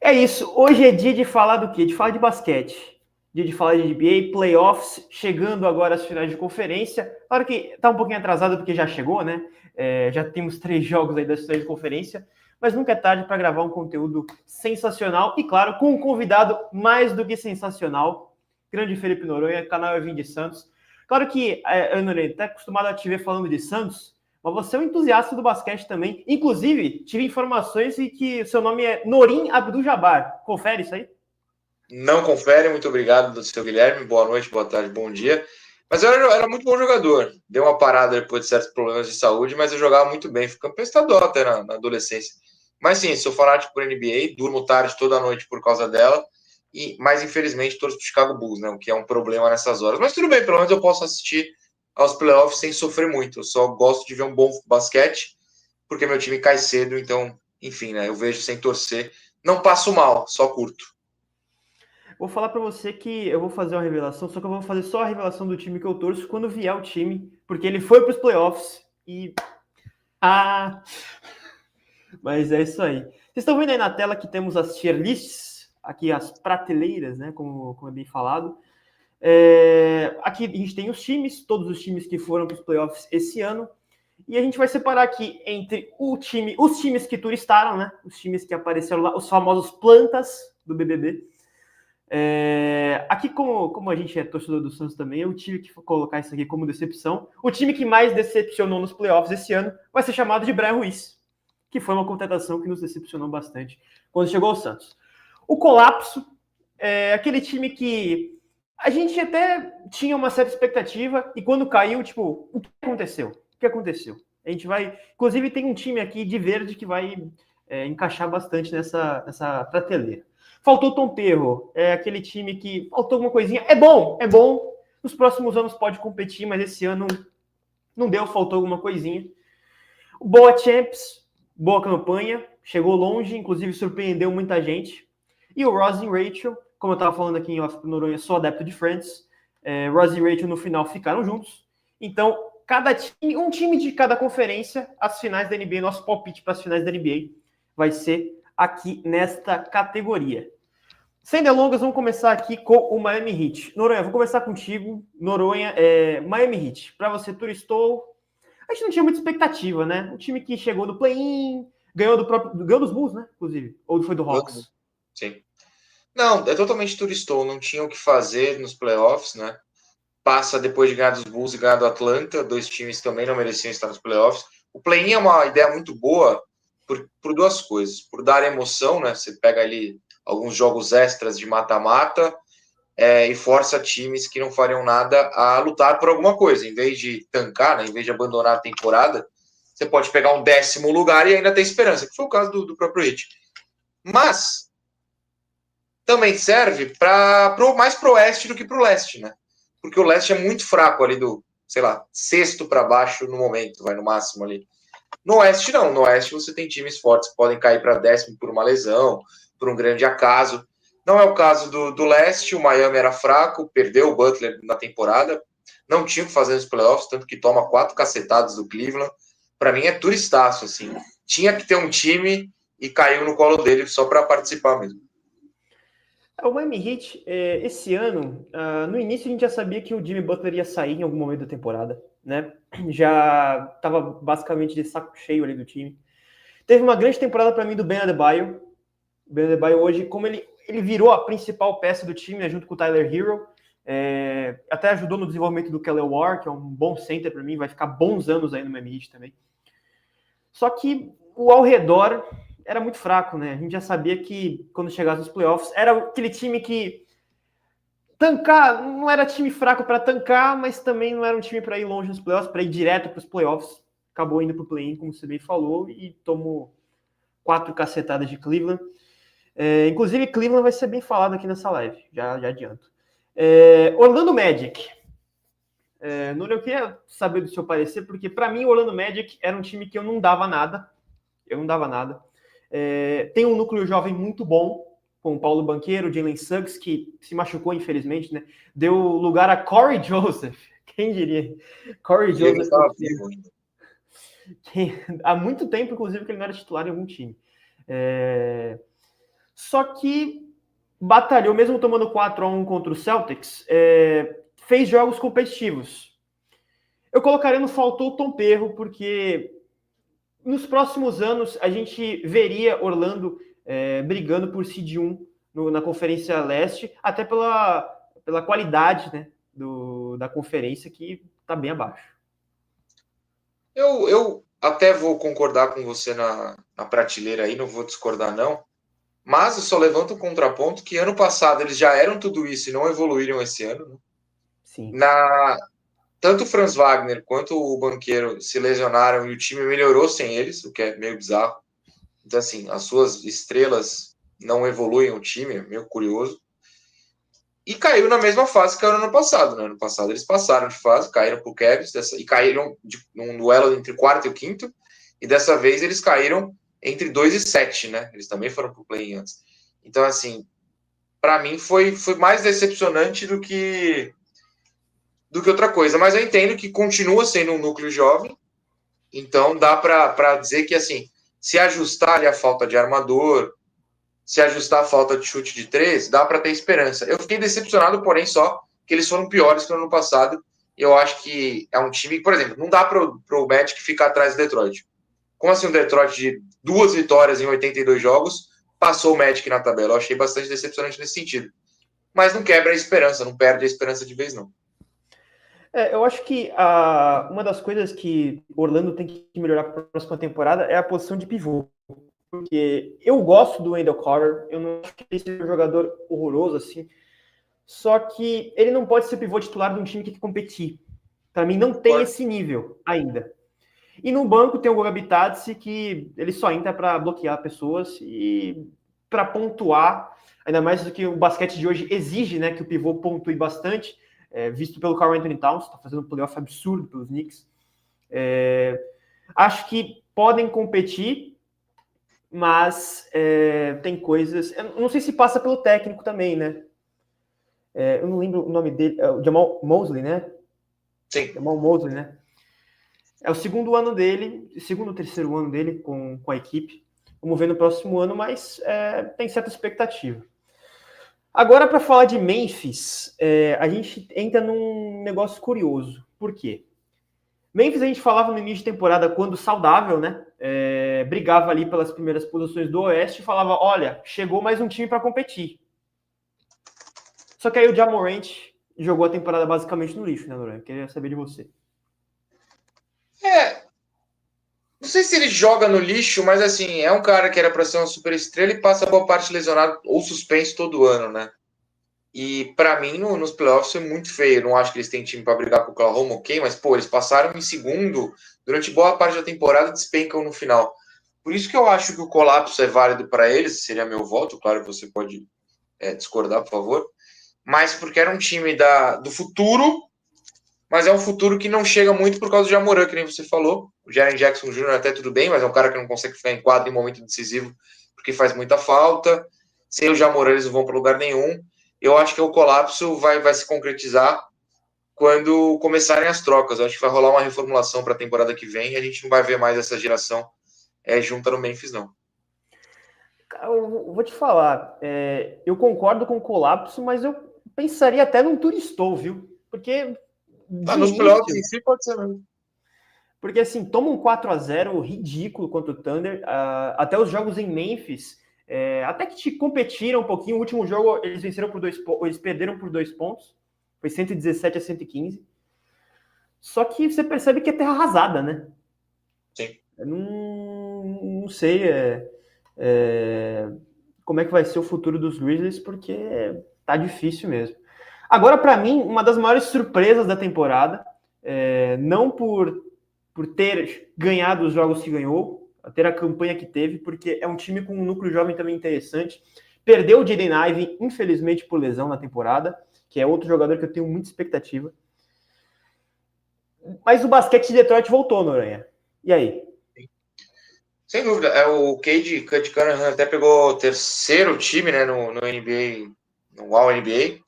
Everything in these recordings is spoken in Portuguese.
É isso. Hoje é dia de falar do quê? De falar de basquete. Dia de falar de NBA, playoffs, chegando agora às finais de conferência. Claro que tá um pouquinho atrasado porque já chegou, né? Já temos 3 jogos aí das finais de conferência, mas nunca é tarde para gravar um conteúdo sensacional e, claro, com um convidado mais do que sensacional, grande Felipe Noronha, canal Evim de Santos. Claro que, Ana Noronha, tá acostumado a te ver falando de Santos, mas você é um entusiasta do basquete também. Inclusive, tive informações de que seu nome é Norim Abdul-Jabbar. Confere isso aí? Não confere, muito obrigado do seu Guilherme. Boa noite, boa tarde, bom dia. Mas eu era muito bom jogador. Deu uma parada depois de certos problemas de saúde, mas eu jogava muito bem. Fui campeão estadual até na adolescência. Mas sim, sou fanático por NBA, durmo tarde toda noite por causa dela. Mas infelizmente torço pro Chicago Bulls, né? O que é um problema nessas horas. Mas tudo bem, pelo menos eu posso assistir aos playoffs sem sofrer muito. Eu só gosto de ver um bom basquete, porque meu time cai cedo, então, enfim, né? Eu vejo sem torcer. Não passo mal, só curto. Vou falar para você que eu vou fazer uma revelação, só que eu vou fazer só a revelação do time que eu torço quando vier o time, porque ele foi para os playoffs e... Ah! Mas é isso aí. Vocês estão vendo aí na tela que temos as tier lists, aqui as prateleiras, né, como é bem falado. Aqui a gente tem os times, todos os times que foram para os playoffs esse ano. E a gente vai separar aqui entre os times que turistaram, né? Os times que apareceram lá, os famosos plantas do BBB. Aqui, como a gente é torcedor do Santos também, eu tive que colocar isso aqui como decepção. O time que mais decepcionou nos playoffs esse ano vai ser chamado de Brian Ruiz, que foi uma contratação que nos decepcionou bastante quando chegou ao Santos. O colapso é aquele time que a gente até tinha uma certa expectativa e quando caiu, tipo, o que aconteceu? O que aconteceu? A gente vai... Inclusive tem um time aqui de verde que vai encaixar bastante nessa prateleira. Faltou Tom Perro, é aquele time que faltou alguma coisinha. É bom. Nos próximos anos pode competir, mas esse ano não deu, faltou alguma coisinha. Boa Champs, boa campanha, chegou longe, inclusive surpreendeu muita gente. E o Ross e Rachel, como eu estava falando aqui em Off pro Noronha, sou adepto de Friends. Ross e Rachel no final ficaram juntos. Então, um time de cada conferência, as finais da NBA, nosso palpite para as finais da NBA vai ser aqui nesta categoria. Sem delongas, vamos começar aqui com o Miami Heat. Noronha, vou começar contigo. Noronha, Miami Heat. Para você, turistou. A gente não tinha muita expectativa, né? Um time que chegou no play-in, ganhou dos Bulls, né? Inclusive. Ou foi do Hawks? Sim. Não, é totalmente turistou. Não tinha o que fazer nos playoffs, né? Passa depois de ganhar dos Bulls e ganhar do Atlanta. 2 times que também não mereciam estar nos playoffs. O play-in é uma ideia muito boa por 2 coisas. Por dar emoção, né? Você pega ali alguns jogos extras de mata-mata e força times que não fariam nada a lutar por alguma coisa. Em vez de tancar, né? Em vez de abandonar a temporada, você pode pegar um 10º lugar e ainda ter esperança, que foi o caso do próprio Heat. Mas também serve mais pro oeste do que pro leste, né? Porque o leste é muito fraco ali do, sei lá, 6º para baixo no momento, vai no máximo ali. No oeste não, no oeste você tem times fortes que podem cair para 10º por uma lesão, por um grande acaso. Não é o caso do leste, o Miami era fraco, perdeu o Butler na temporada, não tinha o que fazer nos playoffs, tanto que toma 4 cacetadas do Cleveland. Para mim é turistaço, assim. Tinha que ter um time e caiu no colo dele só para participar mesmo. O Miami Heat, esse ano, no início a gente já sabia que o Jimmy Butler ia sair em algum momento da temporada, né? Já estava basicamente de saco cheio ali do time. Teve uma grande temporada para mim do Ben Adebayo. O Ben Adebayo hoje, como ele virou a principal peça do time, né, junto com o Tyler Hero, até ajudou no desenvolvimento do Kelly War, que é um bom center para mim, vai ficar bons anos aí no Miami Heat também. Só que o ao redor era muito fraco, né? A gente já sabia que quando chegasse nos playoffs, era aquele time que tancar, não era time fraco para tancar, mas também não era um time para ir longe nos playoffs, para ir direto para os playoffs. Acabou indo para o play-in, como você bem falou, e tomou 4 cacetadas de Cleveland. Inclusive, Cleveland vai ser bem falado aqui nessa live, já adianto. Orlando Magic. Nuno, eu queria saber do seu parecer, porque para mim o Orlando Magic era um time que eu não dava nada. Tem um núcleo jovem muito bom, com o Paulo Banqueiro, Jalen Suggs, que se machucou, infelizmente, né? Deu lugar a Corey Joseph. Quem diria? Corey Joseph. Há muito tempo, inclusive, que ele não era titular em algum time. Só que batalhou, mesmo tomando 4-1 contra o Celtics, fez jogos competitivos. Eu colocaria no faltou o Tom Perro, porque nos próximos anos a gente veria Orlando brigando por seed 1 na Conferência Leste, até pela qualidade, né, da conferência, que está bem abaixo. Eu até vou concordar com você na prateleira aí, não vou discordar não, mas eu só levanto um contraponto que ano passado eles já eram tudo isso e não evoluíram esse ano, né? Sim. Tanto o Franz Wagner quanto o Banqueiro se lesionaram e o time melhorou sem eles, o que é meio bizarro. Então, assim, as suas estrelas não evoluem o time, é meio curioso. E caiu na mesma fase que caiu no ano passado, né? No passado eles passaram de fase, caíram pro Cavs e caíram num duelo entre quarto e quinto, e dessa vez eles caíram entre 2 e 7, né? Eles também foram pro play antes. Então, assim, para mim foi mais decepcionante do que outra coisa, mas eu entendo que continua sendo um núcleo jovem, então dá para dizer que, assim, se ajustar ali a falta de armador, se ajustar a falta de chute de 3, dá para ter esperança. Eu fiquei decepcionado, porém, só que eles foram piores que no ano passado. Eu acho que é um time, por exemplo, não dá para o Magic ficar atrás do Detroit. Como assim um Detroit de 2 vitórias em 82 jogos passou o Magic na tabela? Eu achei bastante decepcionante nesse sentido. Mas não quebra a esperança, não perde a esperança de vez, não. Eu acho que uma das coisas que Orlando tem que melhorar para a próxima temporada é a posição de pivô. Porque eu gosto do Wendell Carter, eu não acho que ele seja um jogador horroroso assim, só que ele não pode ser pivô titular de um time que quer competir. Para mim, não tem esse nível ainda. E no banco tem o Goga Bitadze, que ele só entra para bloquear pessoas e para pontuar, ainda mais do que o basquete de hoje exige, né, que o pivô pontue bastante, visto pelo Karl Anthony Towns, está fazendo um playoff absurdo pelos Knicks. Acho que podem competir, mas tem coisas... Eu não sei se passa pelo técnico também, né? Eu não lembro o nome dele, o Jamal Mosley, né? Sim. Jamal Mosley, né? É o segundo ano dele, segundo ou terceiro ano dele com a equipe. Vamos ver no próximo ano, mas tem certa expectativa. Agora, para falar de Memphis, a gente entra num negócio curioso. Por quê? Memphis a gente falava no início de temporada, quando saudável, né? Brigava ali pelas primeiras posições do Oeste e falava, olha, chegou mais um time para competir. Só que aí o Ja Morant jogou a temporada basicamente no lixo, né, Noronha? Queria saber de você. Não sei se ele joga no lixo, mas assim, é um cara que era para ser uma super estrela e passa boa parte lesionado ou suspenso todo ano, né? E para mim, nos playoffs foi muito feio. Não acho que eles têm time para brigar com o Oklahoma, ok? Mas, pô, eles passaram em segundo durante boa parte da temporada e despencam no final. Por isso que eu acho que o colapso é válido para eles, seria meu voto. Claro que você pode discordar, por favor. Mas porque era um time do futuro, mas é um futuro que não chega muito por causa do Jamoran, que nem você falou. O Jaren Jackson Jr. até tudo bem, mas é um cara que não consegue ficar em quadro em momento decisivo porque faz muita falta. Sem o Jamoran, eles não vão para lugar nenhum. Eu acho que o colapso vai se concretizar quando começarem as trocas. Eu acho que vai rolar uma reformulação para a temporada que vem e a gente não vai ver mais essa geração junta no Memphis, não. Eu vou te falar, eu concordo com o colapso, mas eu pensaria até num Turistou, viu? Porque Nos playoffs em si pode ser mesmo. Porque assim, toma um 4-0 ridículo contra o Thunder, até os jogos em Memphis, até que te competiram um pouquinho. O último jogo eles venceram por eles perderam por 2 pontos, foi 117-115. Só que você percebe que é terra arrasada, né? Sim. Eu não sei como é que vai ser o futuro dos Grizzlies, porque tá difícil mesmo. Agora, para mim, uma das maiores surpresas da temporada, não por ter ganhado os jogos que ganhou, ter a campanha que teve, porque é um time com um núcleo jovem também interessante. Perdeu o Jaden Ivey, infelizmente, por lesão na temporada, que é outro jogador que eu tenho muita expectativa. Mas o basquete de Detroit voltou, Noronha. E aí? Sem dúvida. O Cade Cunningham até pegou o terceiro time, né, no NBA, no All-NBA,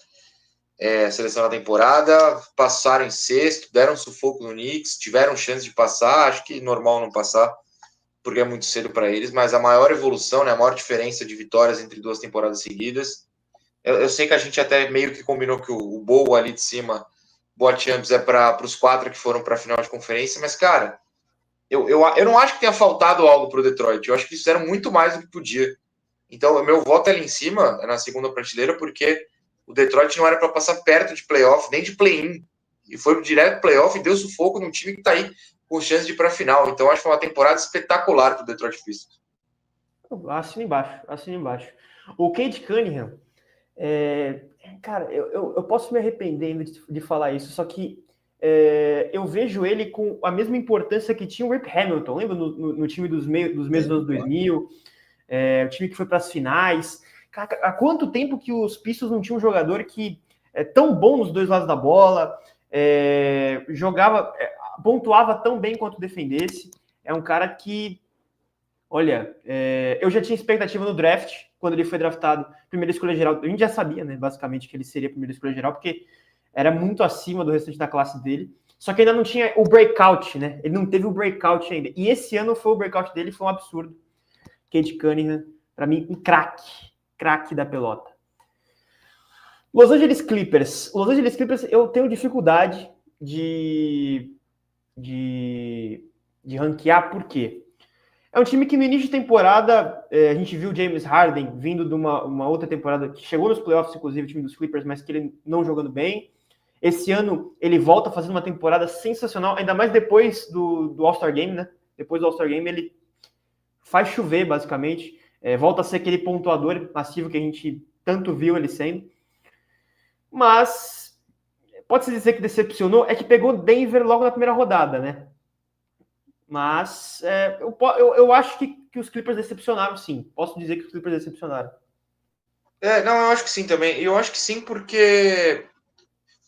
seleção da temporada, passaram em sexto, deram sufoco no Knicks, tiveram chance de passar, acho que normal não passar, porque é muito cedo para eles, mas a maior evolução, né, a maior diferença de vitórias entre 2 temporadas seguidas. Eu sei que a gente até meio que combinou que o Bowl ali de cima, Boa Champs, é para os 4 que foram para a final de conferência, mas, cara, eu não acho que tenha faltado algo para o Detroit. Eu acho que fizeram muito mais do que podia. Então, o meu voto é ali em cima, na segunda prateleira, porque o Detroit não era para passar perto de playoff, nem de play-in. E foi direto para playoff e deu sufoco num time que está aí com chance de ir para a final. Então, acho que foi uma temporada espetacular para o Detroit Pistons. Assina embaixo, assina embaixo. O Cade Cunningham, cara, eu posso me arrepender ainda de falar isso, só que eu vejo ele com a mesma importância que tinha o Rip Hamilton, lembra no time dos meios dos anos 2000, o time que foi para as finais. Cara, há quanto tempo que os Pistons não tinham um jogador que é tão bom nos dois lados da bola, jogava, pontuava tão bem quanto defendesse. É um cara que, olha, eu já tinha expectativa no draft, quando ele foi draftado, primeira escolha geral. A gente já sabia, né, basicamente, que ele seria a primeira escolha geral, porque era muito acima do restante da classe dele. Só que ainda não tinha o breakout, né? Ele não teve o breakout ainda. E esse ano foi o breakout dele, foi um absurdo. Cade Cunningham, para mim, um craque da pelota. Los Angeles Clippers, eu tenho dificuldade de ranquear, por quê? É um time que no início de temporada, a gente viu o James Harden vindo de uma outra temporada, que chegou nos playoffs, inclusive, o time dos Clippers, mas que ele não jogando bem. Esse ano, ele volta fazendo uma temporada sensacional, ainda mais depois do All-Star Game, né? Depois do All-Star Game, ele faz chover, basicamente. Volta a ser aquele pontuador massivo que a gente tanto viu ele sendo. Mas, pode-se dizer que decepcionou, é que pegou Denver logo na primeira rodada, né? Mas eu acho que os Clippers decepcionaram, sim. Posso dizer que os Clippers decepcionaram. Não, eu acho que sim também. E eu acho que sim porque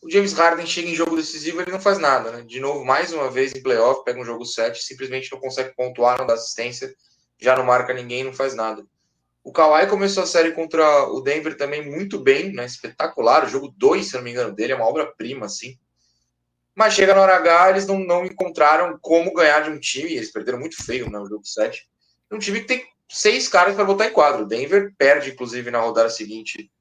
o James Harden chega em jogo decisivo e ele não faz nada, né? De novo, mais uma vez em playoff, pega um jogo 7, simplesmente não consegue pontuar, não dá assistência, já não marca ninguém, não faz nada. O Kawhi começou a série contra o Denver também muito bem, né? Espetacular. O jogo 2, se não me engano, dele é uma obra-prima, assim. Mas chega na hora H, eles não encontraram como ganhar de um time, eles perderam muito feio no jogo 7. Um time que tem 6 caras para botar em quadro. O Denver perde, inclusive, na rodada seguinte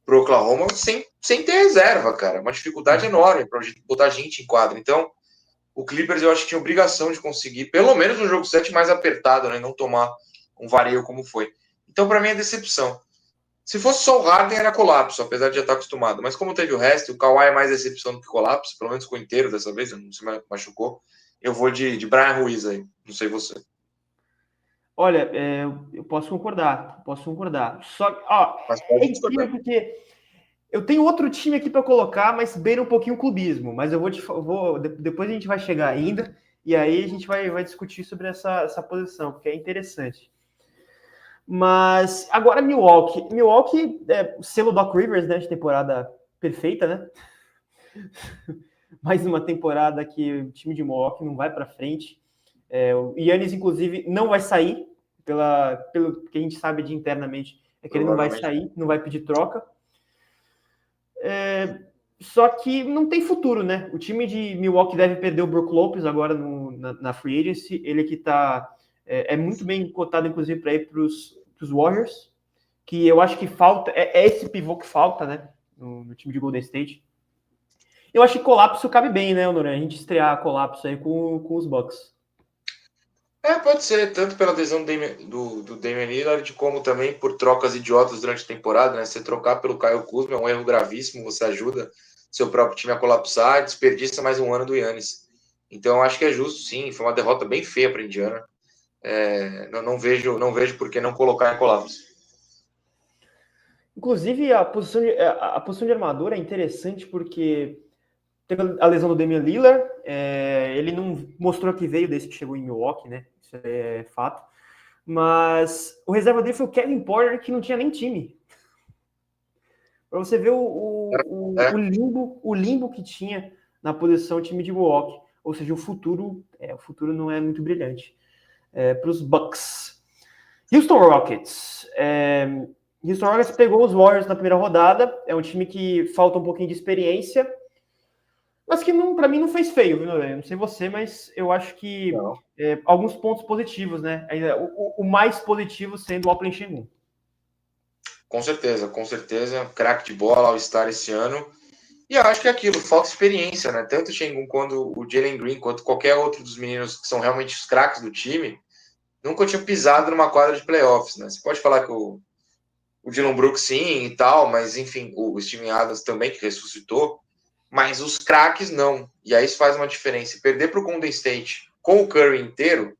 pro Oklahoma sem ter reserva, cara. Uma dificuldade enorme para botar gente em quadro. Então, o Clippers eu acho que tinha obrigação de conseguir, pelo menos no jogo 7 mais apertado, né? Não tomar um vareio como foi. Então, para mim, é decepção. Se fosse só o Harden, era colapso, apesar de já estar acostumado. Mas como teve o resto, o Kawhi é mais decepção do que colapso, pelo menos ficou inteiro dessa vez, não se machucou. Eu vou de Brian Ruiz aí, não sei você. Olha, eu posso concordar. Só, é incrível porque eu tenho outro time aqui para colocar, mas beira um pouquinho o clubismo. Mas depois a gente vai chegar ainda, e aí a gente vai discutir sobre essa posição, porque é interessante. Mas agora Milwaukee. Milwaukee é o selo Doc Rivers, né? De temporada perfeita, né? Mais uma temporada que o time de Milwaukee não vai para frente. O Giannis, inclusive, não vai sair, pelo que a gente sabe de internamente, é que ele não vai sair, não vai pedir troca. Só que não tem futuro, né? O time de Milwaukee deve perder o Brook Lopez agora na Free Agency. Ele que tá muito bem cotado, inclusive, para ir para os Warriors, que eu acho que falta, é esse pivô que falta, né? No time de Golden State. Eu acho que colapso cabe bem, né, Honoré? A gente estrear colapso aí com os Bucks. Pode ser, tanto pela adesão do Damian Lillard, como também por trocas idiotas durante a temporada, né? Você trocar pelo Kyle Kuzma é um erro gravíssimo, você ajuda seu próprio time a colapsar, desperdiça mais um ano do Giannis. Então, acho que é justo, sim. Foi uma derrota bem feia para a Indiana. Não vejo por que não colocar em colapso. Inclusive, a posição de armador é interessante porque teve a lesão do Damian Lillard, ele não mostrou que veio desde que chegou em Milwaukee, né? Isso é fato. Mas o reserva dele foi o Kevin Porter, que não tinha nem time. Para você ver o limbo que tinha na posição time de Milwaukee. Ou seja, o futuro não é muito brilhante. Para os Bucks. Houston Rockets. Houston Rockets pegou os Warriors na primeira rodada. É um time que falta um pouquinho de experiência. Mas que para mim não fez feio, viu, Noronha? Não sei você, mas eu acho que alguns pontos positivos, né? O mais positivo sendo o Alperen Sengun. Com certeza. Craque de bola, All-Star esse ano. E eu acho que é aquilo, falta experiência, né? Tanto o Sengun quanto o Jalen Green, quanto qualquer outro dos meninos que são realmente os craques do time, nunca tinham pisado numa quadra de playoffs, né? Você pode falar que o Dylan Brooks sim e tal, mas enfim, o Steven Adams também, que ressuscitou, mas os craques não. E aí isso faz uma diferença. Perder para o Golden State com o Curry inteiro,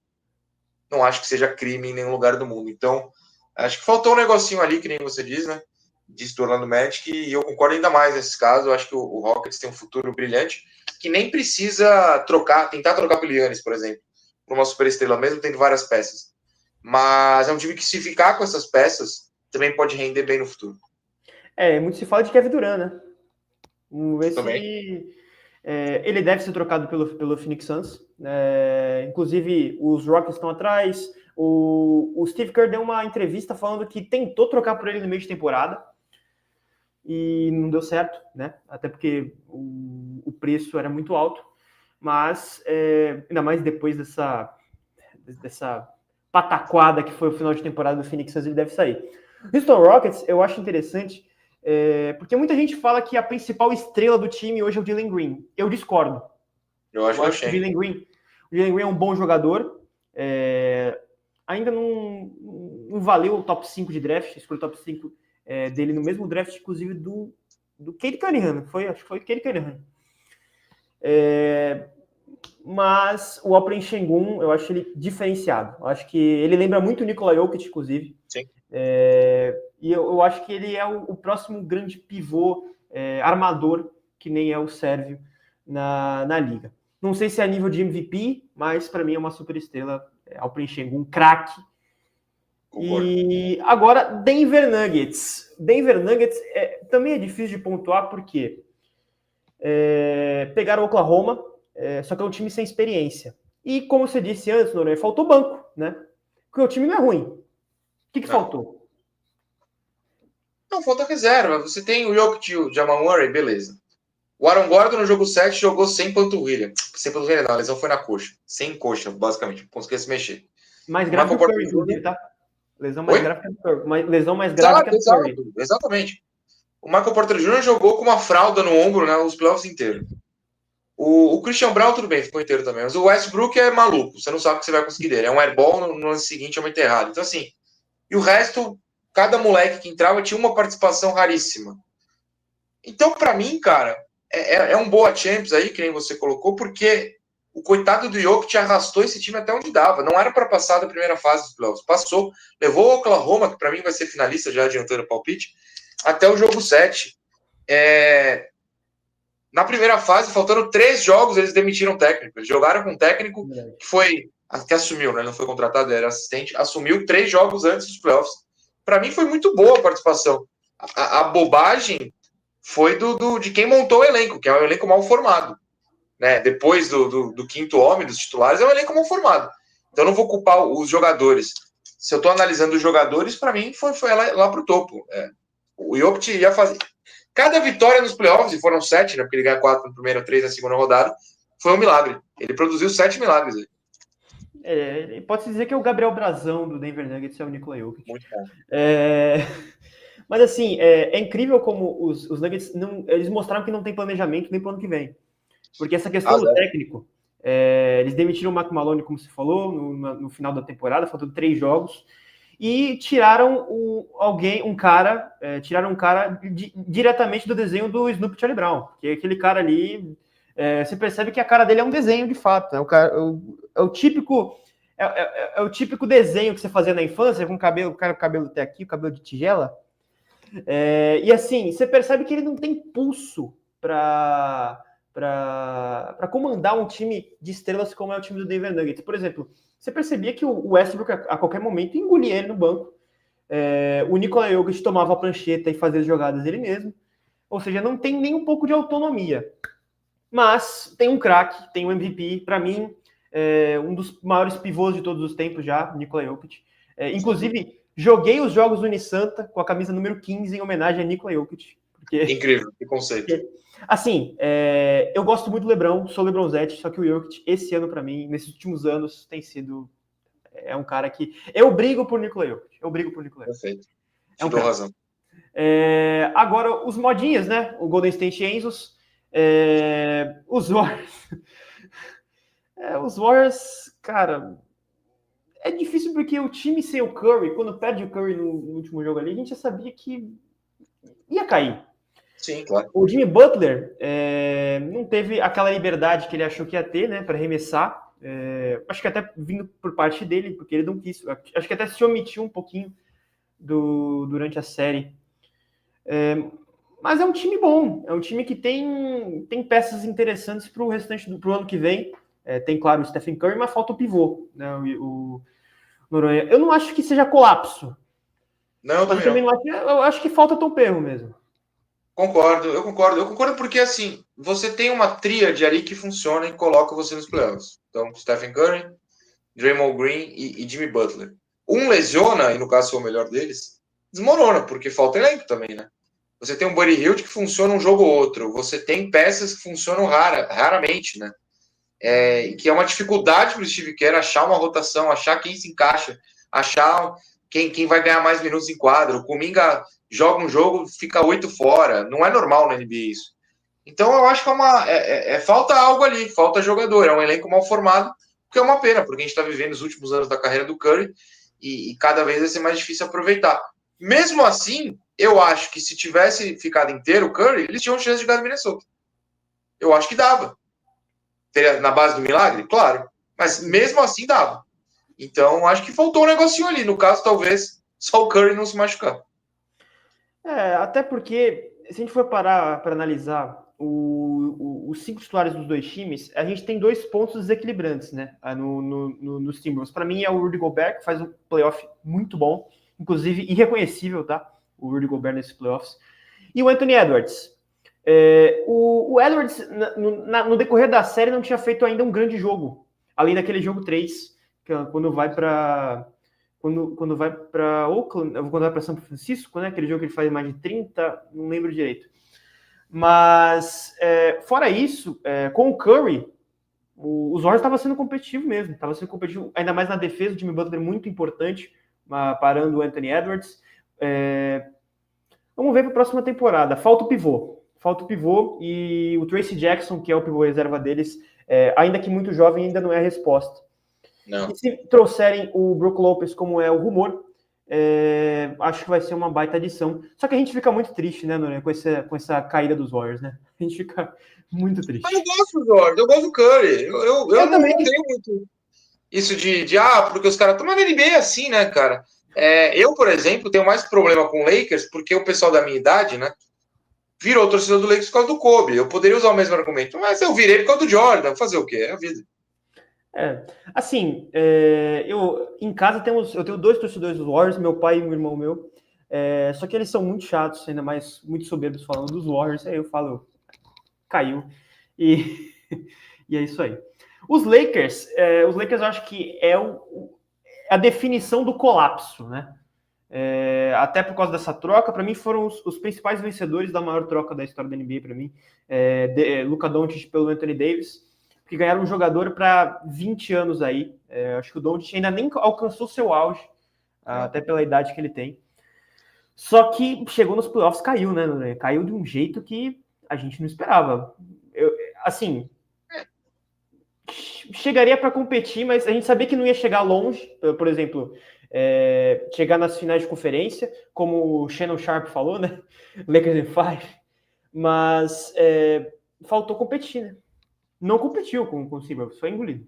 não acho que seja crime em nenhum lugar do mundo. Então, acho que faltou um negocinho ali, que nem você diz, né? Disse do Orlando Magic, e eu concordo ainda mais nesse caso. Eu acho que o Rockets tem um futuro brilhante, que nem precisa tentar trocar pelo Giannis, por exemplo, por uma superestrela, mesmo tendo várias peças. Mas é um time que, se ficar com essas peças, também pode render bem no futuro. Muito se fala de Kevin Durant, né? Vamos ver Também. se ele deve ser trocado pelo Phoenix Suns. Inclusive, os Rockets estão atrás. O Steve Kerr deu uma entrevista falando que tentou trocar por ele no meio de temporada e não deu certo, né? Até porque o preço era muito alto. Mas, ainda mais depois dessa pataquada que foi o final de temporada do Phoenix Suns, ele deve sair. Houston Rockets, eu acho interessante, porque muita gente fala que a principal estrela do time hoje é o Jalen Green. Eu discordo. Eu acho que o Jalen Green é um bom jogador. Ainda não valeu o top 5 de draft, escolheu o top 5 dele no mesmo draft, inclusive, do Cade Cunningham. Acho que foi o Cade Cunningham. Mas o Alperen Sengun, eu acho ele diferenciado. Eu acho que ele lembra muito o Nikola Jokic, inclusive. Sim. E eu acho que ele é o próximo grande pivô armador, que nem é o Sérvio na liga. Não sei se é a nível de MVP, mas para mim é uma super estrela. Alperen Sengun, craque. E agora, Denver Nuggets. Denver Nuggets também é difícil de pontuar, porque pegaram o Oklahoma, só que é um time sem experiência. E como você disse antes, Noronha, faltou banco, né? Porque o time não é ruim. O que faltou? Não, falta reserva. Você tem o Jokic e o Jamal Murray, beleza. O Aaron Gordon no jogo 7 jogou sem panturrilha. Sem panturrilha não, a lesão foi na coxa. Sem coxa, basicamente. Não conseguia se mexer. Mais grave que o Curry, inclusive, tá? Lesão mais grave que o Curry. Lesão mais grave que a do Curry. Exatamente. O Michael Porter Jr. jogou com uma fralda no ombro, né, os playoffs inteiros. O Christian Brown, tudo bem, ficou inteiro também. Mas o Westbrook é maluco. Você não sabe o que você vai conseguir dele. É um airball, no ano seguinte é uma enterrada. Então, assim, e o resto, cada moleque que entrava tinha uma participação raríssima. Então, para mim, cara, é um boa Champions aí, que nem você colocou, porque o coitado do Jokic arrastou esse time até onde dava. Não era para passar da primeira fase dos playoffs. Passou, levou o Oklahoma, que para mim vai ser finalista, já adiantando o palpite, até o jogo 7. Na primeira fase, faltando 3 jogos, eles demitiram o técnico. Eles jogaram com um técnico que assumiu, né? Não foi contratado, era assistente, assumiu 3 jogos antes dos playoffs. Para mim foi muito boa a participação. A bobagem foi de quem montou o elenco, que é um elenco mal formado. Né? Depois do quinto homem, dos titulares, é um elenco mal formado. Então eu não vou culpar os jogadores. Se eu estou analisando os jogadores, para mim foi lá para o topo. O Jokic ia fazer... Cada vitória nos playoffs, e foram 7, né? Porque ele ganha 4 na primeira, 3 na segunda rodada, foi um milagre. Ele produziu 7 milagres aí. Pode-se dizer que é o Gabriel Brazão do Denver Nuggets, é o Nikola Jokic. Muito bom. Mas assim, é incrível como os Nuggets eles mostraram que não tem planejamento nem para o ano que vem. Porque essa questão do técnico, eles demitiram o Mark Malone, como você falou, no final da temporada, faltando 3 jogos, e tiraram um cara diretamente do desenho do Snoop Charlie Brown, que é aquele cara ali, você percebe que a cara dele é um desenho de fato, é o típico desenho que você fazia na infância, com o cabelo até aqui, o cabelo de tigela, e assim, você percebe que ele não tem pulso para comandar um time de estrelas como é o time do Denver Nuggets. Por exemplo, você percebia que o Westbrook a qualquer momento engolia ele no banco. O Nikola Jokic tomava a prancheta e fazia as jogadas ele mesmo. Ou seja, não tem nem um pouco de autonomia. Mas tem um craque, tem um MVP. Para mim, um dos maiores pivôs de todos os tempos já, Nikola Jokic. Inclusive, joguei os jogos do Unisanta com a camisa número 15 em homenagem a Nikola Jokic. Incrível, que conceito. Assim, eu gosto muito do LeBron, sou LeBronzete, só que o Jokic, esse ano pra mim, nesses últimos anos, tem sido... É um cara que... Eu brigo por Nikola Jokic. Perfeito. É um Te dou cara. razão. Agora, os modinhas, né? O Golden State Angels, os Warriors. Os Warriors, cara... É difícil porque o time sem o Curry, quando perde o Curry no último jogo ali, a gente já sabia que ia cair. Sim, claro. O Jimmy Butler não teve aquela liberdade que ele achou que ia ter, né, para arremessar. Acho que até vindo por parte dele, porque ele não quis. Acho que até se omitiu um pouquinho durante a série. Mas é um time bom, é um time que tem peças interessantes para o restante pro ano que vem. Tem, claro, o Stephen Curry, mas falta o pivô, né, o Noronha. Eu não acho que seja colapso. Não, mas eu também não acho. Eu acho que falta Tom Perro mesmo. Eu concordo porque, assim, você tem uma tríade ali que funciona e coloca você nos playoffs. Então, Stephen Curry, Draymond Green e Jimmy Butler. Um lesiona, e no caso foi o melhor deles, desmorona, porque falta elenco também, né? Você tem um Buddy Hield que funciona um jogo ou outro. Você tem peças que funcionam raramente, né? Que é uma dificuldade para o Steve Kerr achar uma rotação, achar quem se encaixa, achar quem vai ganhar mais minutos em quadro. O Kuminga joga um jogo, fica 8 fora. Não é normal na NBA isso. Então eu acho que falta algo ali, falta jogador. É um elenco mal formado, que é uma pena, porque a gente está vivendo os últimos anos da carreira do Curry e cada vez vai ser mais difícil aproveitar. Mesmo assim, eu acho que se tivesse ficado inteiro o Curry, eles tinham chance de ganhar no Minnesota. Eu acho que dava. Teria na base do milagre? Claro. Mas mesmo assim dava. Então, acho que faltou um negocinho ali. No caso, talvez, só o Curry não se machucar. Até porque, se a gente for parar para analisar os 5 titulares dos dois times, a gente tem 2 pontos desequilibrantes, né? Nos Timberwolves. Para mim é o Rudy Gobert, que faz um playoff muito bom, inclusive irreconhecível, tá? O Rudy Gobert nesses playoffs. E o Anthony Edwards. O Edwards, no decorrer da série, não tinha feito ainda um grande jogo, além daquele jogo 3, que é quando vai para Oakland, quando vai para São Francisco, né? Aquele jogo que ele faz mais de 30, não lembro direito. Mas, fora isso, com o Curry, os Warriors estava sendo competitivo mesmo. Estava sendo competitivo, ainda mais na defesa. O Jimmy Butler muito importante, parando o Anthony Edwards. Vamos ver para a próxima temporada. Falta o pivô e o Tracy Jackson, que é o pivô reserva deles, ainda que muito jovem, ainda não é a resposta. Não. E se trouxerem o Brook Lopez, como é o rumor, acho que vai ser uma baita adição. Só que a gente fica muito triste, né, Noronha, com essa caída dos Warriors, né? A gente fica muito triste. Mas eu gosto do Warriors, eu gosto do Curry. Eu não tenho muito isso porque os caras estão na NBA assim, né, cara? Eu, por exemplo, tenho mais problema com o Lakers porque o pessoal da minha idade, né, virou torcedor do Lakers por causa do Kobe. Eu poderia usar o mesmo argumento, mas eu virei por causa do Jordan. Fazer o quê? É a vida. Assim, eu em casa eu tenho 2 torcedores dos Warriors, meu pai e um irmão meu, só que eles são muito chatos, ainda mais muito soberbos falando dos Warriors, aí eu falo, caiu, e, e é isso aí. Os Lakers eu acho que é a definição do colapso, né? Até por causa dessa troca, para mim foram os principais vencedores da maior troca da história da NBA para mim, Luka Doncic pelo Anthony Davis, que ganharam um jogador para 20 anos aí. Acho que o Doncic ainda nem alcançou seu auge, até pela idade que ele tem. Só que chegou nos playoffs, caiu, né? Caiu de um jeito que a gente não esperava. Chegaria para competir, mas a gente sabia que não ia chegar longe. Por exemplo, chegar nas finais de conferência, como o Shannon Sharp falou, né? Lakers in 5. Mas faltou competir, né? Não competiu com o Timberwolves, foi engolido.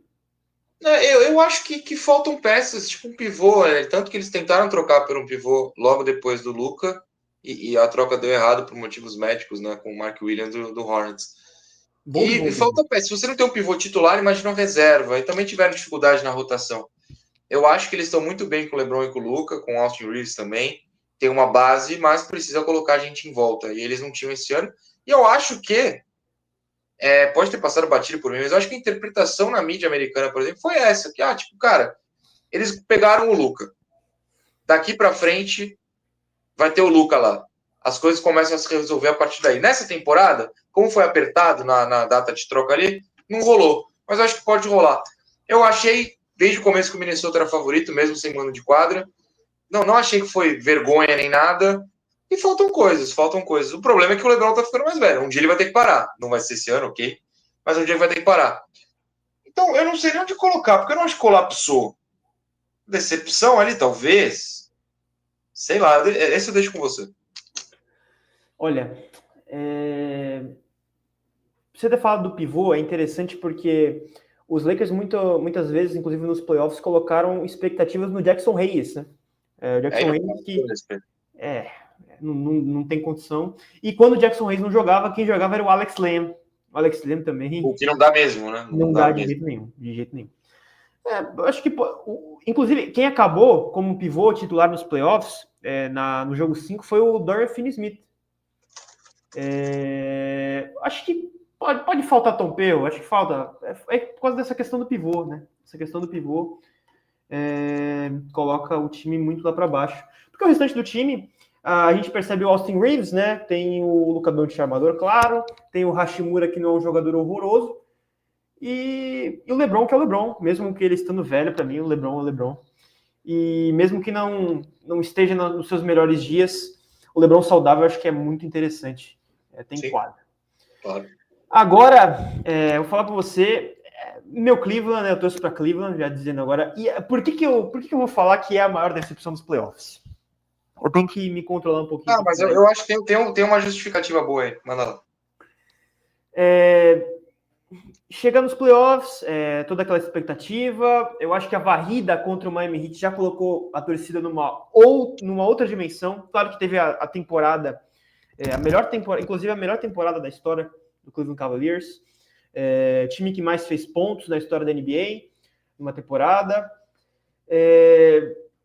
Eu acho que faltam peças, tipo um pivô, tanto que eles tentaram trocar por um pivô logo depois do Luka, e a troca deu errado por motivos médicos, né, com o Mark Williams do Hornets. E falta peça. Se você não tem um pivô titular, imagina uma reserva. E também tiveram dificuldade na rotação. Eu acho que eles estão muito bem com o LeBron e com o Luka, com o Austin Reeves também. Tem uma base, mas precisa colocar a gente em volta. E eles não tinham esse ano. E eu acho que pode ter passado batido por mim, mas eu acho que a interpretação na mídia americana, por exemplo, foi essa, que, cara, eles pegaram o Luka. Daqui para frente vai ter o Luka lá. as coisas começam a se resolver a partir daí. Nessa temporada, como foi apertado na data de troca ali, não rolou. Mas eu acho que pode rolar. Eu achei, desde o começo, que o Minnesota era favorito, mesmo sem mano de quadra. Não achei que foi vergonha nem nada. E faltam coisas, faltam coisas. O problema é que o LeBron tá ficando mais velho. Um dia ele vai ter que parar. Não vai ser esse ano, ok? Mas um dia ele vai ter que parar. Então, eu não sei nem onde colocar, porque eu não acho que colapsou. Decepção ali, talvez. Sei lá, esse eu deixo com você. Olha, você ter falado do pivô é interessante porque os Lakers muitas vezes, inclusive nos playoffs, colocaram expectativas no Jackson Hayes, né? O Jackson Hayes que não tem condição. E quando o Jackson Hayes não jogava, quem jogava era o Alex Len. O Alex Len também. O que não dá mesmo, né? Não dá de jeito nenhum. De jeito nenhum. Eu acho que, inclusive, quem acabou como pivô titular nos playoffs, no jogo 5, foi o Dorian Finney-Smith. Acho que pode faltar Tom Peu, acho que falta. É por causa dessa questão do pivô, né? Essa questão do pivô coloca o time muito lá para baixo. Porque o restante do time, a gente percebe o Austin Reeves, né? Tem o Luka Doncic armador, claro. Tem o Hashimura, que não é um jogador horroroso. E o LeBron, que é o LeBron. Mesmo que ele estando velho, para mim, o LeBron é o LeBron. E mesmo que não esteja nos seus melhores dias, o LeBron saudável eu acho que é muito interessante. Tem quadro. Claro. Agora, eu vou falar para você, meu Cleveland, né, eu torço para Cleveland, já dizendo agora. E por que eu vou falar que é a maior decepção dos playoffs? Eu tenho que me controlar um pouquinho. Mas eu acho que tem uma justificativa boa aí. Manda lá. Chega nos playoffs, toda aquela expectativa. Eu acho que a varrida contra o Miami Heat já colocou a torcida numa outra dimensão. Claro que teve a temporada, a melhor temporada, inclusive a melhor temporada da história do Cleveland Cavaliers. Time que mais fez pontos na história da NBA numa temporada.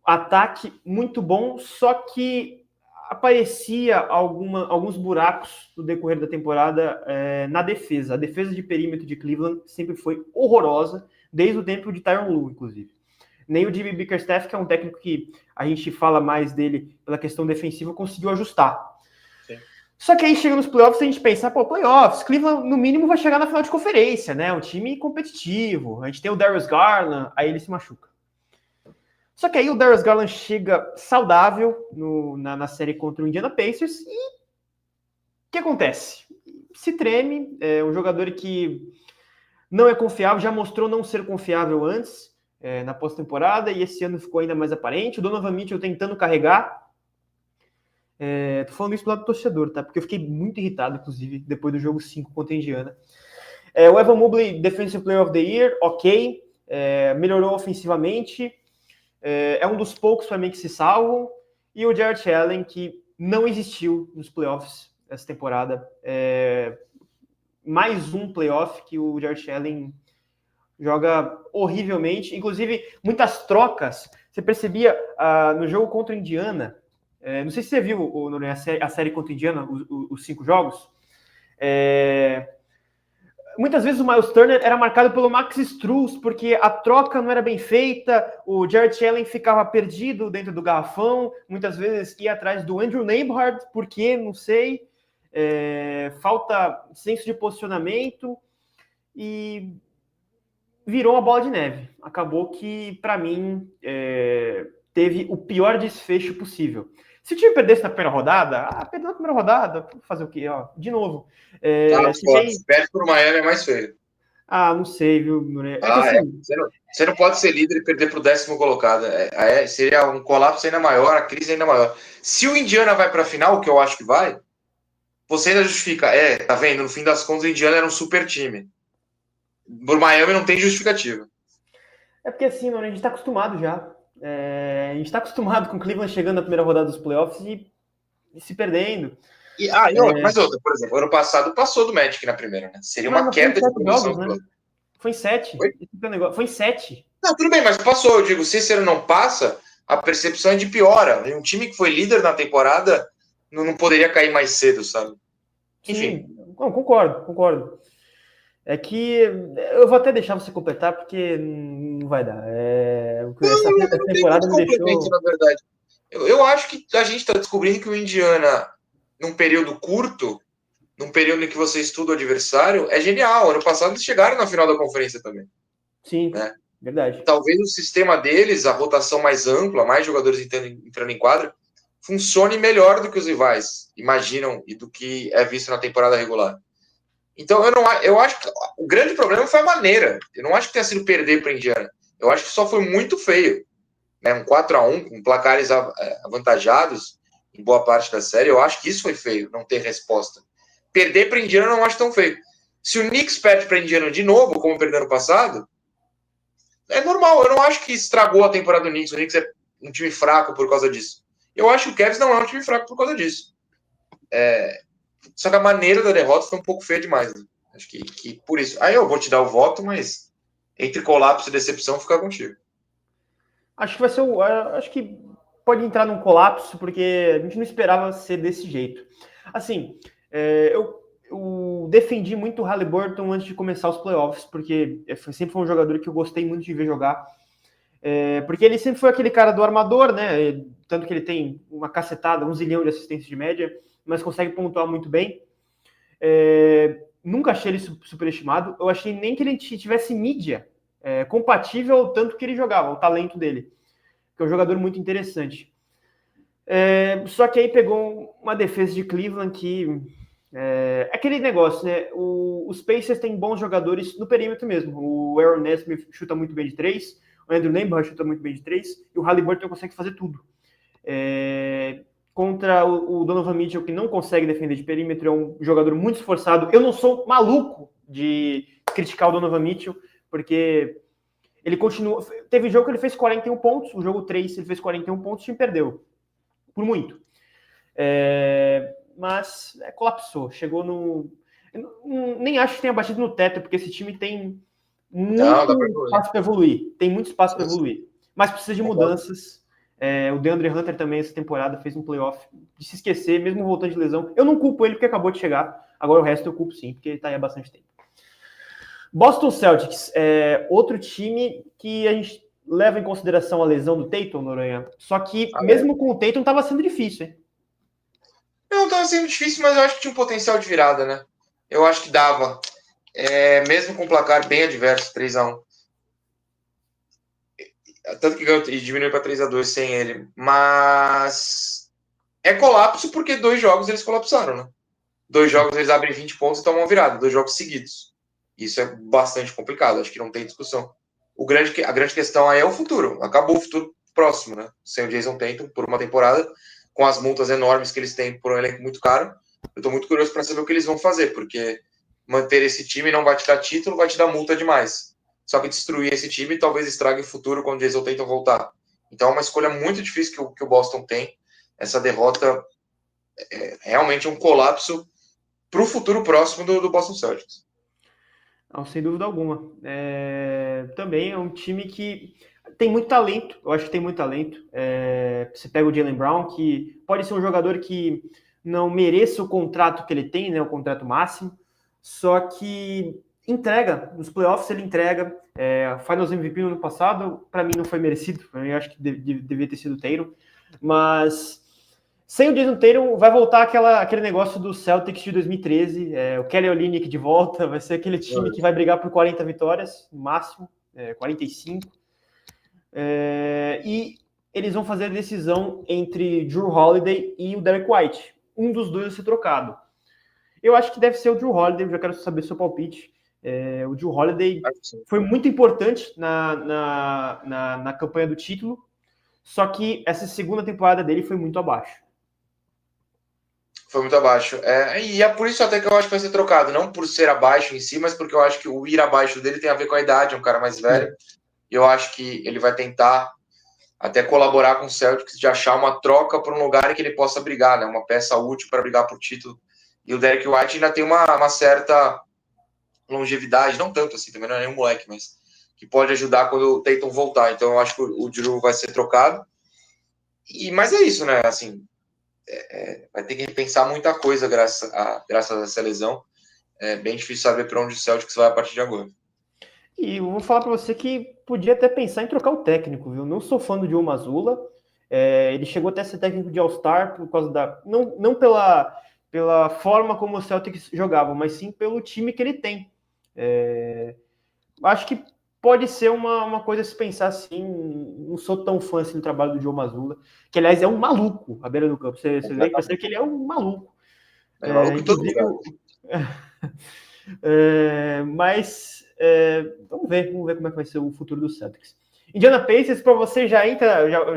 Ataque muito bom, só que aparecia alguns buracos no decorrer da temporada na defesa. A defesa de perímetro de Cleveland sempre foi horrorosa, desde o tempo de Tyronn Lue, inclusive. Nem o Jimmy Bickerstaff, que é um técnico que a gente fala mais dele pela questão defensiva, conseguiu ajustar. Sim. Só que aí chega nos playoffs e a gente pensa, playoffs, Cleveland no mínimo vai chegar na final de conferência, né? Um time competitivo. A gente tem o Darius Garland, aí ele se machuca. Só que aí o Darius Garland chega saudável na série contra o Indiana Pacers e o que acontece? Se treme, um jogador que não é confiável, já mostrou não ser confiável antes, na pós-temporada, e esse ano ficou ainda mais aparente. O Donovan Mitchell tentando carregar. Tô falando isso do lado do torcedor, tá? Porque eu fiquei muito irritado, inclusive, depois do jogo 5 contra a Indiana. O Evan Mobley, Defensive Player of the Year, ok. Melhorou ofensivamente. É um dos poucos para mim que se salvam. E o Jarrett Allen, que não existiu nos playoffs essa temporada. Mais um playoff que o Jarrett Allen joga horrivelmente. Inclusive, muitas trocas. Você percebia no jogo contra o Indiana. Não sei se você viu a série contra o Indiana, os 5 jogos. Muitas vezes o Miles Turner era marcado pelo Max Strus, porque a troca não era bem feita, o Jarrett Allen ficava perdido dentro do garrafão, muitas vezes ia atrás do Andrew Nembhard, porque, não sei, falta senso de posicionamento, e virou uma bola de neve. Acabou que, para mim, teve o pior desfecho possível. Se o time perdesse na primeira rodada, perdeu na primeira rodada, fazer o quê? De novo. Se perde pro Miami é mais feio. Não sei, viu, Nuné? Assim, você não pode ser líder e perder pro 10º colocado. Seria um colapso ainda maior, a crise ainda maior. Se o Indiana vai pra final, que eu acho que vai, você ainda justifica. Tá vendo? No fim das contas, o Indiana era um super time. Pro Miami não tem justificativa. Porque assim, Nuné, a gente tá acostumado já. A gente tá acostumado com o Cleveland chegando na primeira rodada dos playoffs e se perdendo. Mas outra, por exemplo, ano passado passou do Magic na primeira, né? Seria uma queda de produção. Jogos, né? Foi em 7. Foi em 7. Não, tudo bem, mas passou. Eu digo, se esse ano não passa, a percepção é de piora. Um time que foi líder na temporada não poderia cair mais cedo, sabe? Enfim. Sim, concordo. É que eu vou até deixar você completar, porque não vai dar. Essa temporada me deixou... Na verdade. Eu acho que a gente está descobrindo que o Indiana num período curto, num período em que você estuda o adversário, é genial. Ano passado eles chegaram na final da conferência também. Sim, Né? verdade. Talvez o sistema deles, a rotação mais ampla, mais jogadores entrando em quadra, funcione melhor do que os rivais imaginam e do que é visto na temporada regular. Então, eu acho que o grande problema foi a maneira. Eu não acho que tenha sido perder para a Indiana. Eu acho que só foi muito feio. Né? Um 4-1 com placares avantajados em boa parte da série. Eu acho que isso foi feio, não ter resposta. Perder para a Indiana eu não acho tão feio. Se o Knicks perde para a Indiana de novo, como perdeu no passado, é normal. Eu não acho que estragou a temporada do Knicks. O Knicks é um time fraco por causa disso. Eu acho que o Cavs não é um time fraco por causa disso. Só que a maneira da derrota foi um pouco feia demais. Né? Acho que por isso. Aí eu vou te dar o voto, mas entre colapso e decepção, ficar contigo. Acho que vai ser acho que pode entrar num colapso, porque a gente não esperava ser desse jeito. Assim, eu defendi muito o Haliburton antes de começar os playoffs, porque sempre foi um jogador que eu gostei muito de ver jogar. Porque ele sempre foi aquele cara do armador, né? Tanto que ele tem uma cacetada, 1 zilhão de assistência de média, mas consegue pontuar muito bem. Nunca achei ele superestimado. Eu achei nem que ele tivesse mídia compatível ao tanto que ele jogava, o talento dele. Que é um jogador muito interessante. Só que aí pegou uma defesa de Cleveland que... aquele negócio, né? Os Pacers têm bons jogadores no perímetro mesmo. O Aaron Nesmith chuta muito bem de 3, o Andrew Nembhard chuta muito bem de 3, e o Haliburton consegue fazer tudo. Contra o Donovan Mitchell, que não consegue defender de perímetro, é um jogador muito esforçado. Eu não sou maluco de criticar o Donovan Mitchell, porque ele continua... Teve jogo que ele fez 41 pontos, o jogo 3 ele fez 41 pontos e o time perdeu. Por muito. Mas colapsou. Chegou no... Nem acho que tenha batido no teto, porque esse time tem muito espaço para evoluir. Tem muito espaço para evoluir. Mas precisa de mudanças. O DeAndre Hunter também essa temporada fez um playoff de se esquecer, mesmo voltando de lesão. Eu não culpo ele porque acabou de chegar. Agora o resto eu culpo sim, porque ele está aí há bastante tempo. Boston Celtics é outro time que a gente leva em consideração a lesão do Tatum, Noronha. Só que mesmo com o Tatum estava sendo difícil, hein? Não estava sendo difícil, mas eu acho que tinha um potencial de virada, né? Eu acho que dava. Mesmo com um placar bem adverso, 3-1. Tanto que ganhou e diminuiu para 3-2 sem ele. Mas é colapso porque 2 jogos eles colapsaram, né? 2 jogos eles abrem 20 pontos e tomam virada, 2 jogos seguidos. Isso é bastante complicado, acho que não tem discussão. A grande questão aí é o futuro. Acabou o futuro próximo, né? Sem o Jason Tatum por uma temporada, com as multas enormes que eles têm por um elenco muito caro. Eu tô muito curioso para saber o que eles vão fazer, porque manter esse time não vai te dar título, vai te dar multa demais. Só que destruir esse time talvez estrague o futuro quando o Jason Tatum voltar. Então é uma escolha muito difícil que o Boston tem. Essa derrota é realmente um colapso para o futuro próximo do Boston Celtics. Não, sem dúvida alguma. Também é um time que tem muito talento, eu acho que tem muito talento. Você pega o Jaylen Brown, que pode ser um jogador que não mereça o contrato que ele tem, né, o contrato máximo, só que entrega, nos playoffs ele entrega. Finals MVP no ano passado, para mim não foi merecido, eu acho que devia ter sido o Tatum, mas sem o Jason Tatum vai voltar aquele negócio do Celtics de 2013, o Kelly Olynyk de volta, vai ser aquele time que vai brigar por 40 vitórias, no máximo, 45, e eles vão fazer a decisão entre Jrue Holiday e o Derek White, um dos dois vai ser trocado. Eu acho que deve ser o Jrue Holiday, já quero saber seu palpite. O Jrue Holiday foi muito importante na campanha do título, só que essa segunda temporada dele foi muito abaixo. Foi muito abaixo. E é por isso até que eu acho que vai ser trocado. Não por ser abaixo em si, mas porque eu acho que o ir abaixo dele tem a ver com a idade. É um cara mais velho. E eu acho que ele vai tentar até colaborar com o Celtics de achar uma troca para um lugar em que ele possa brigar, né? Uma peça útil para brigar por título. E o Derek White ainda tem uma certa longevidade, não tanto assim, também não é nenhum moleque, mas que pode ajudar quando o Tatum voltar. Então eu acho que o Jrue vai ser trocado. Mas é isso, né? Assim, vai ter que pensar muita coisa graças a essa lesão. É bem difícil saber para onde o Celtics vai a partir de agora. E eu vou falar para você que podia até pensar em trocar o técnico, viu? Não sou fã do Joe Mazzulla. Ele chegou até a ser técnico de All-Star por causa da... Não pela pela forma como o Celtics jogava, mas sim pelo time que ele tem. Acho que pode ser uma coisa a se pensar assim. Não sou tão fã assim, do trabalho do Joe Mazzulla, que aliás é um maluco à beira do campo. Você vê que parece que ele é um maluco. É maluco em todo Inclusive, lugar. mas vamos ver como é que vai ser o futuro do Celtics. Indiana Pacers, para você já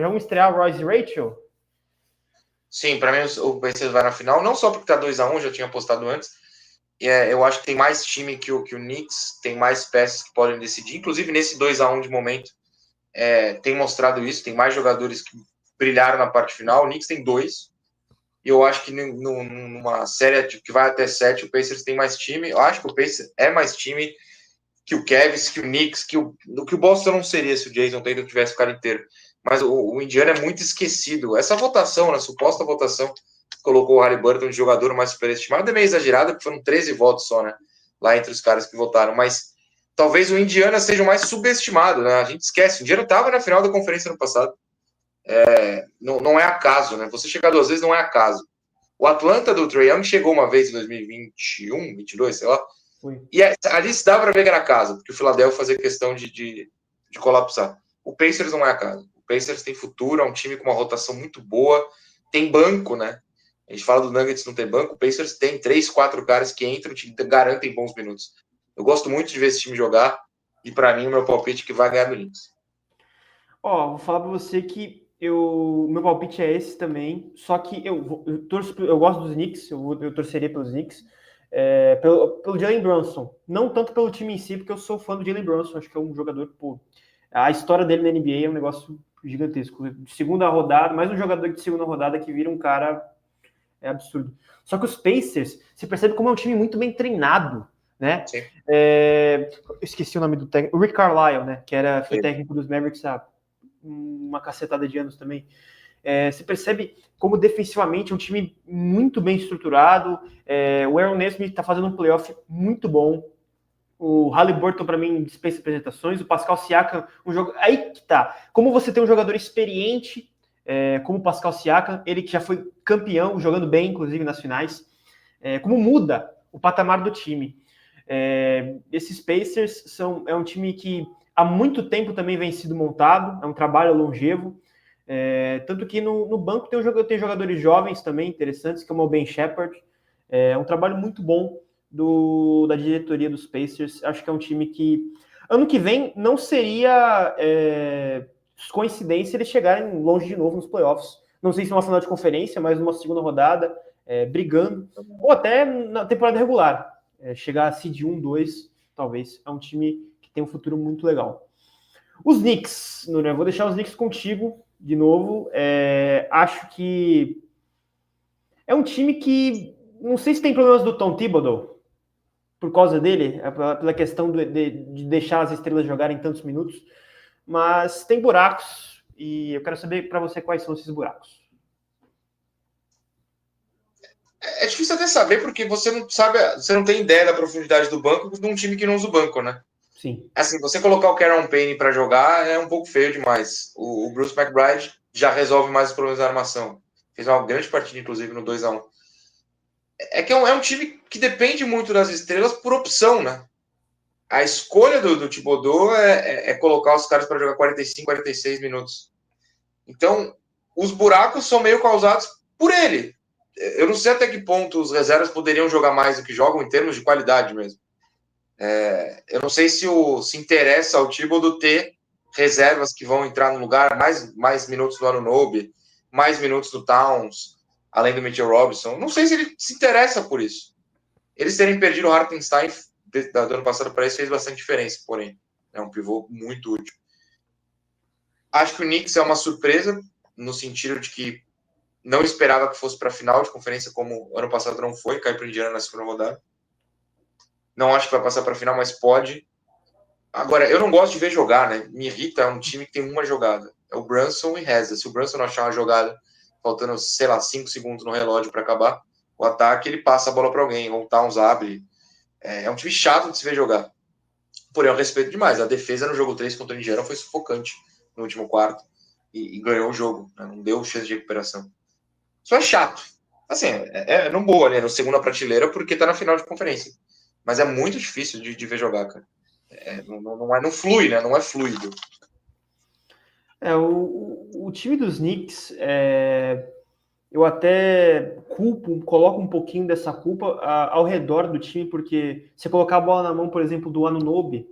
vamos estrear o Royce Rachel? Sim, para mim o Pacers vai na final, não só porque tá 2-1, já tinha apostado antes. Eu acho que tem mais time que o Knicks, tem mais peças que podem decidir. Inclusive, nesse 2-1 de momento, tem mostrado isso. Tem mais jogadores que brilharam na parte final. O Knicks tem 2. E eu acho que numa série que vai até 7, o Pacers tem mais time. Eu acho que o Pacers é mais time que o Cavs, que o Knicks, que o Boston não seria se o Jason Tatum tivesse ficado inteiro. Mas o Indiana é muito esquecido. Essa votação, a suposta votação, colocou o Haliburton de jogador mais superestimado, é meio exagerada, porque foram 13 votos só, né? Lá entre os caras que votaram. Mas talvez o Indiana seja o mais subestimado, né? A gente esquece. O Indiana estava na final da conferência no passado. Não é acaso, né? Você chegar 2 vezes não é acaso. O Atlanta do Trae Young chegou uma vez em 2021, 22, sei lá. Foi. E ali se dá para ver que era casa, porque o Philadelphia fazia questão de colapsar. O Pacers não é acaso. O Pacers tem futuro, é um time com uma rotação muito boa, tem banco, né? A gente fala do Nuggets não ter banco, o Pacers tem 3, 4 caras que entram e garantem bons minutos. Eu gosto muito de ver esse time jogar, e para mim o meu palpite é que vai ganhar do Knicks. Vou falar para você que meu palpite é esse também, só que eu gosto dos Knicks, eu torceria pelos Knicks, pelo Jalen Brunson, não tanto pelo time em si, porque eu sou fã do Jalen Brunson, acho que é um jogador, a história dele na NBA é um negócio gigantesco, de segunda rodada, mais um jogador de segunda rodada que vira um cara absurdo. Só que os Pacers, você percebe como é um time muito bem treinado, né? Eu esqueci o nome do técnico, o Rick Carlisle, né? Que foi técnico dos Mavericks há uma cacetada de anos também. Você percebe como defensivamente é um time muito bem estruturado. O Aaron Nesmith está fazendo um playoff muito bom. O Haliburton, para mim, dispensa apresentações. O Pascal Siakam, um jogo. Aí que tá. Como você tem um jogador experiente, como o Pascal Siakam, ele que já foi campeão, jogando bem, inclusive, nas finais. Como muda o patamar do time. Esses Pacers é um time que há muito tempo também vem sido montado, é um trabalho longevo. Tanto que no banco tem jogadores jovens também interessantes, como o Ben Shepherd. É um trabalho muito bom da diretoria dos Pacers. Acho que é um time que ano que vem não seria coincidência eles chegarem longe de novo nos playoffs. Não sei se numa final de conferência, mas numa segunda rodada, brigando, ou até na temporada regular. Chegar a seed 1, 2, talvez. É um time que tem um futuro muito legal. Os Knicks, Nuno, eu vou deixar os Knicks contigo de novo. Acho que é um time que não sei se tem problemas do Tom Thibodeau por causa dele, pela questão de deixar as estrelas jogarem tantos minutos, mas tem buracos e eu quero saber para você quais são esses buracos. É difícil até saber porque você não tem ideia da profundidade do banco de um time que não usa o banco, né? Sim. Assim, você colocar o Cameron Payne para jogar é um pouco feio demais. O Bruce McBride já resolve mais os problemas da armação. Fez uma grande partida, inclusive, no 2-1. Que é um time que depende muito das estrelas por opção, né? A escolha do Thibodeau é colocar os caras para jogar 45, 46 minutos. Então, os buracos são meio causados por ele. Eu não sei até que ponto os reservas poderiam jogar mais do que jogam em termos de qualidade mesmo. Eu não sei se interessa ao Thibodeau ter reservas que vão entrar no lugar, mais minutos do Anunoby, mais minutos do Towns, além do Mitchell Robinson. Não sei se ele se interessa por isso. Eles terem perdido o Hartenstein do ano passado para isso fez bastante diferença, porém. É um pivô muito útil. Acho que o Knicks é uma surpresa, no sentido de que não esperava que fosse para a final de conferência, como ano passado não foi, caiu para o Indiana na segunda rodada. Não acho que vai passar para a final, mas pode. Agora, eu não gosto de ver jogar, né? Me irrita, é um time que tem uma jogada. É o Brunson e reza. Se o Brunson não achar uma jogada, faltando, sei lá, 5 segundos no relógio para acabar o ataque, ele passa a bola para alguém, ou o Towns abre. É um time chato de se ver jogar. Porém, eu respeito demais. A defesa no jogo 3 contra o Indiana foi sufocante no último quarto e ganhou o jogo. Né? Não deu chance de recuperação. Só é chato. Assim, é no boa, né? No segunda prateleira, porque tá na final de conferência. Mas é muito difícil de ver jogar, cara. Não flui, né? Não é fluido. O time dos Knicks, eu até coloco um pouquinho dessa culpa ao redor do time, porque se colocar a bola na mão, por exemplo, do Anunoby,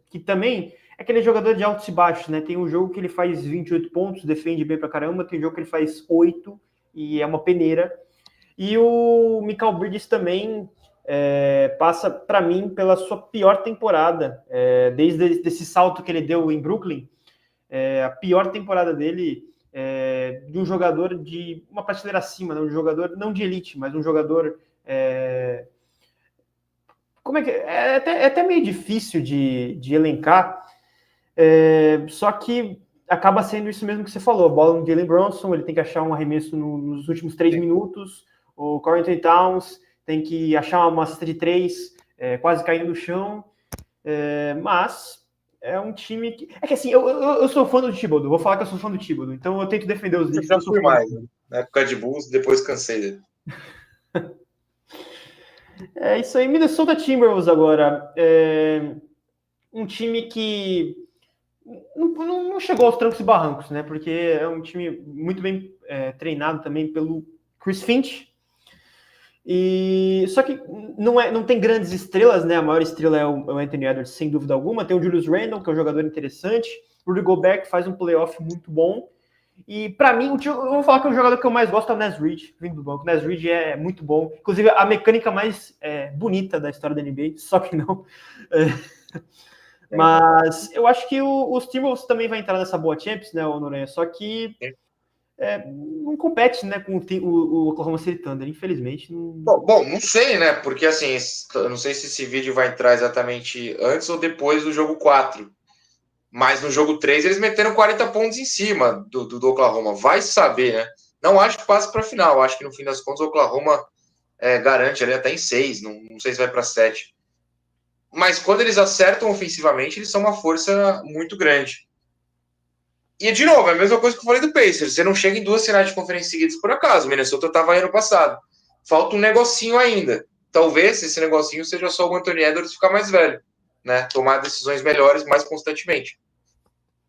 que também é aquele jogador de altos e baixos, né? Tem um jogo que ele faz 28 pontos, defende bem pra caramba, tem um jogo que ele faz 8 e é uma peneira. E o Michael Bridges também passa, para mim, pela sua pior temporada, desde esse salto que ele deu em Brooklyn, a pior temporada dele de um jogador de uma prateleira acima, né? Um jogador não de elite, mas um jogador como é que até meio difícil de elencar, só que acaba sendo isso mesmo que você falou, a bola no Jalen Brunson, ele tem que achar um arremesso nos últimos 3 minutos, o Corey Towns tem que achar uma cesta de 3, quase caindo no chão, mas é um time que... É que assim, eu sou fã do Thibodeau, vou falar que eu sou fã do Thibodeau, então eu tento defender os Knicks. Eu já fui mais, né? Na época de Bulls, depois cansei. É isso aí, Minnesota Timberwolves agora. Um time que não chegou aos trancos e barrancos, né? Porque é um time muito bem treinado também pelo Chris Finch. Só que não tem grandes estrelas, né? A maior estrela é o Anthony Edwards, sem dúvida alguma. Tem o Julius Randle, que é um jogador interessante. O Rudy Gobert, que faz um playoff muito bom. E para mim, eu vou falar que o jogador que eu mais gosto é o Naz Reid, vindo do banco. O Naz Reid é muito bom. Inclusive, a mecânica mais bonita da história da NBA, só que não. Mas eu acho que os Timberwolves também vai entrar nessa boa Champions, né, Noronha? Só que não compete, né, com o Oklahoma City Thunder, infelizmente. Não... Bom, não sei, né? Porque assim, eu não sei se esse vídeo vai entrar exatamente antes ou depois do jogo 4. Mas no jogo 3 eles meteram 40 pontos em cima do Oklahoma. Vai saber, né? Não acho que passe para a final. Acho que no fim das contas o Oklahoma garante ali até em 6. Não sei se vai para 7. Mas quando eles acertam ofensivamente, eles são uma força muito grande. E, de novo, é a mesma coisa que eu falei do Pacers. Você não chega em 2 finais de conferência seguidas por acaso. O Minnesota estava aí ano passado. Falta um negocinho ainda. Talvez esse negocinho seja só o Anthony Edwards ficar mais velho, né? Tomar decisões melhores mais constantemente.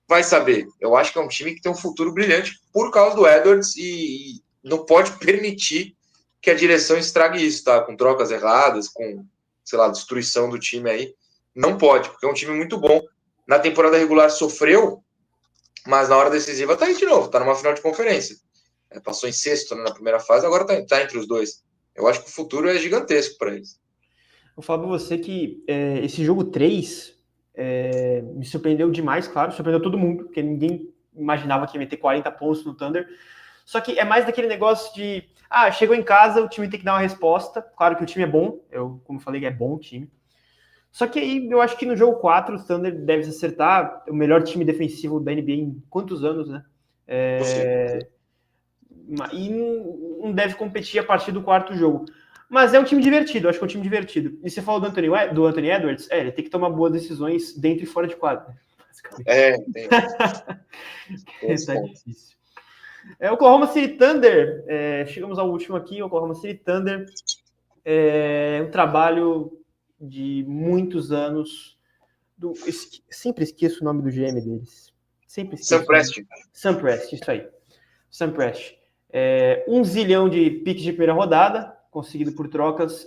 Vai saber. Eu acho que é um time que tem um futuro brilhante por causa do Edwards e não pode permitir que a direção estrague isso, tá? Com trocas erradas, com, sei lá, destruição do time aí. Não pode, porque é um time muito bom. Na temporada regular sofreu, mas na hora decisiva tá aí de novo, tá numa final de conferência. Passou em sexto, né, na primeira fase, agora tá entre os dois. Eu acho que o futuro é gigantesco para eles. Vou falar para você que esse jogo 3 me surpreendeu demais, claro, surpreendeu todo mundo, porque ninguém imaginava que ia meter 40 pontos no Thunder. Só que é mais daquele negócio de chegou em casa, o time tem que dar uma resposta. Claro que o time é bom, como eu falei, é bom o time. Só que aí eu acho que no jogo 4 o Thunder deve se acertar, o melhor time defensivo da NBA em quantos anos, né? E não deve competir a partir do quarto jogo. Mas é um time divertido, acho que é um time divertido. E você falou do Anthony Edwards, ele tem que tomar boas decisões dentro e fora de quadra. Tem. Tá difícil. Oklahoma City Thunder, chegamos ao último aqui, Oklahoma City Thunder, um trabalho de muitos anos. Sempre esqueço o nome do GM deles. Sempre esqueço. Sam Prest, isso aí. Sam Prest. 1 zilhão de piques de primeira rodada, conseguido por trocas.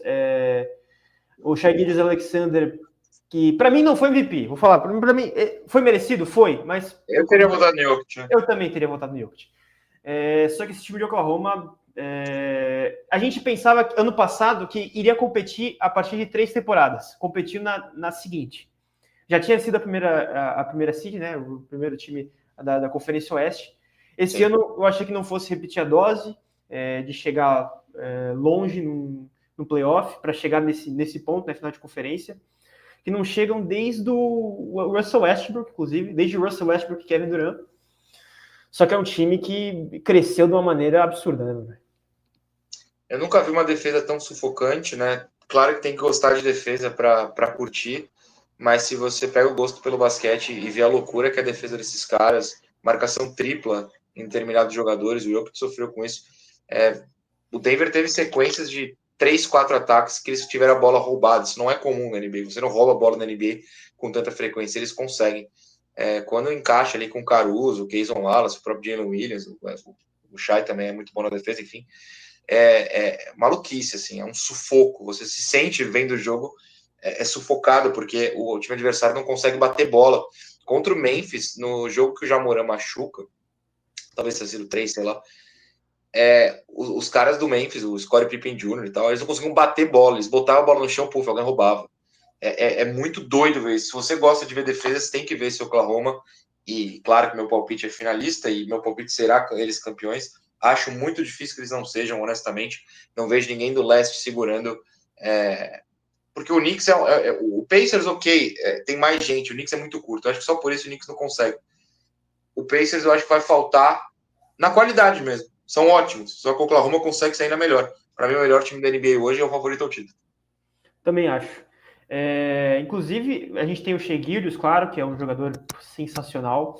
O Shai Gilgeous-Alexander, que para mim não foi MVP, vou falar, para mim foi merecido, foi, mas... Eu teria votado no Jokic. Né? Eu também teria votado no Jokic. Só que esse time de Oklahoma, a gente pensava ano passado que iria competir a partir de 3 temporadas. Competiu na seguinte. Já tinha sido a primeira seed, né? O primeiro time da Conferência Oeste. Esse ano eu achei que não fosse repetir a dose, de chegar longe no playoff, para chegar nesse ponto, na final de conferência, que não chegam desde o Russell Westbrook, inclusive, desde o Russell Westbrook e Kevin Durant. Só que é um time que cresceu de uma maneira absurda, né? Eu nunca vi uma defesa tão sufocante, né? Claro que tem que gostar de defesa para curtir, mas se você pega o gosto pelo basquete e vê a loucura que é a defesa desses caras, marcação tripla em determinados jogadores, o Jokic sofreu com isso, o Denver teve sequências de 3, 4 ataques que eles tiveram a bola roubada. Isso não é comum na NBA. Você não rouba a bola na NBA com tanta frequência. Eles conseguem. Quando encaixa ali com o Caruso, o Kayson Wallace, o próprio Jalen Williams, o Shai também é muito bom na defesa, enfim. Maluquice, assim, é um sufoco. Você se sente vendo o jogo, sufocado, porque o time adversário não consegue bater bola. Contra o Memphis, no jogo que o Jamoran machuca, talvez tenha sido 3, sei lá, os caras do Memphis, o Scottie Pippen Jr. e tal, eles não conseguiam bater bola, eles botavam a bola no chão, puf, alguém roubava. É muito doido ver isso. Se você gosta de ver defesa, você tem que ver esse Oklahoma, e claro que meu palpite é finalista, e meu palpite será eles campeões. Acho muito difícil que eles não sejam, honestamente. Não vejo ninguém do leste segurando, porque o Knicks o Pacers, ok, tem mais gente, o Knicks é muito curto, eu acho que só por isso o Knicks não consegue. O Pacers eu acho que vai faltar na qualidade mesmo. São ótimos, só que o Oklahoma consegue ser ainda melhor. Para mim, o melhor time da NBA hoje é o favorito ao título. Também acho. Inclusive, a gente tem o Shai Gilgeous, claro, que é um jogador sensacional.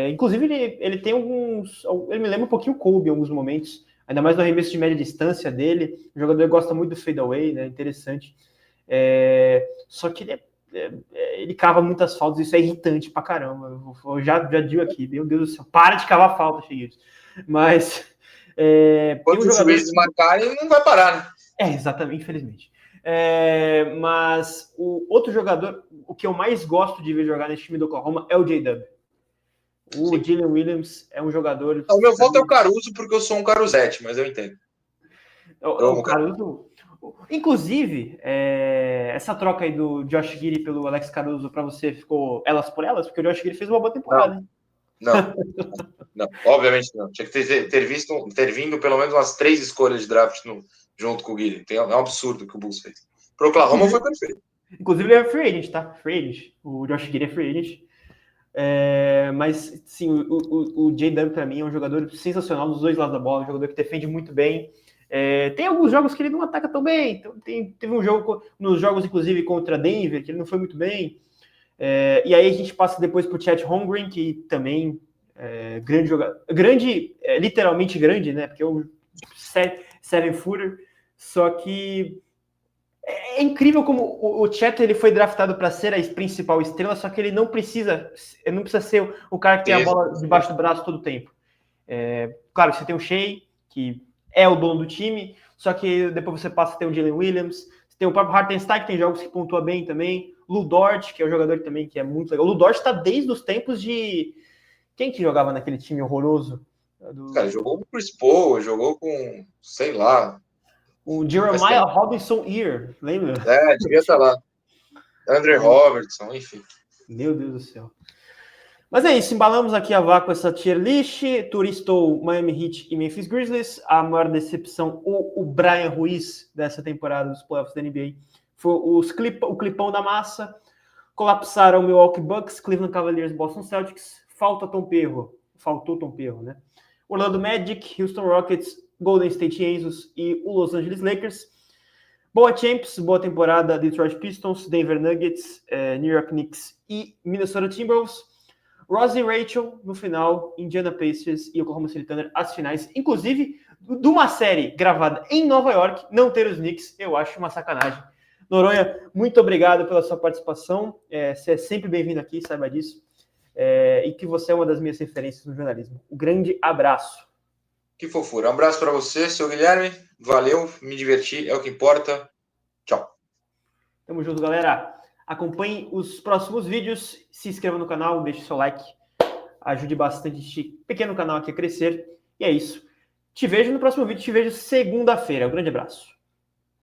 Inclusive, ele tem alguns... Ele me lembra um pouquinho o Kobe em alguns momentos, ainda mais no arremesso de média distância dele. O jogador gosta muito do fadeaway, né? Interessante. Só que ele cava muitas faltas, isso é irritante pra caramba. Eu já digo aqui, meu Deus do céu, para de cavar falta, Shai Gilgeous. Mas... Quando os juízes marcarem, não vai parar, né? Exatamente, infelizmente. Mas o outro jogador, o que eu mais gosto de ver jogar nesse time do Oklahoma é o J-Dub. O Jalen Williams é um jogador... O meu voto é o Caruso, porque eu sou um Carusete, mas eu entendo. O Caruso... Inclusive, essa troca aí do Josh Giddey pelo Alex Caruso, para você, ficou elas por elas? Porque o Josh Giddey fez uma boa temporada, hein? Não, obviamente não. Tinha que ter vindo pelo menos umas 3 escolhas de draft junto com o Guilherme. É um absurdo que o Bulls fez. Pro Oklahoma foi perfeito. Inclusive, ele é free agent, tá? Free agent. O Josh Giddey é free agent. Mas, sim, o J-Dub, pra mim, é um jogador sensacional dos dois lados da bola. Um jogador que defende muito bem. Tem alguns jogos que ele não ataca tão bem. Então, teve um jogo, nos jogos, inclusive, contra Denver, que ele não foi muito bem. E aí a gente passa depois pro Chet Holmgren, que também... grande jogador, literalmente grande, né? Porque é um 7-footer, só que é incrível como o Chet ele foi draftado para ser a principal estrela, só que ele não precisa ser o cara que tem a bola debaixo do braço todo o tempo. Claro, você tem o Shai, que é o dono do time, só que depois você passa a ter o Jalen Williams, você tem o próprio Hartenstein, que tem jogos que pontua bem também, Lu Dort, que é um jogador também que é muito legal. O Lu Dort está desde os tempos de... Quem que jogava naquele time horroroso? Cara, jogou com o Chris Paul, jogou com, sei lá... O Jeremiah Robinson-Ear, lembra? Devia estar lá. Andre Robertson, enfim. Meu Deus do céu. Mas é isso, embalamos aqui a vácuo essa tier list. Turistou Miami Heat e Memphis Grizzlies. A maior decepção, o Brian Ruiz dessa temporada dos playoffs da NBA, foi o clipão da massa. Colapsaram o Milwaukee Bucks, Cleveland Cavaliers, Boston Celtics. Faltou Tom Perro, né? Orlando Magic, Houston Rockets, Golden State Angels e o Los Angeles Lakers. Boa Champs, boa temporada, Detroit Pistons, Denver Nuggets, New York Knicks e Minnesota Timberwolves. Ross e Rachel no final, Indiana Pacers e Oklahoma City Thunder as finais. Inclusive, de uma série gravada em Nova York, não ter os Knicks, eu acho uma sacanagem. Noronha, muito obrigado pela sua participação. Você é sempre bem-vindo aqui, saiba disso. E que você é uma das minhas referências no jornalismo. Um grande abraço. Que fofura. Um abraço para você, seu Guilherme. Valeu, me diverti, é o que importa. Tchau. Tamo junto, galera. Acompanhe os próximos vídeos, se inscreva no canal, deixe seu like, ajude bastante este pequeno canal aqui a crescer. E é isso. Te vejo no próximo vídeo, te vejo segunda-feira. Um grande abraço.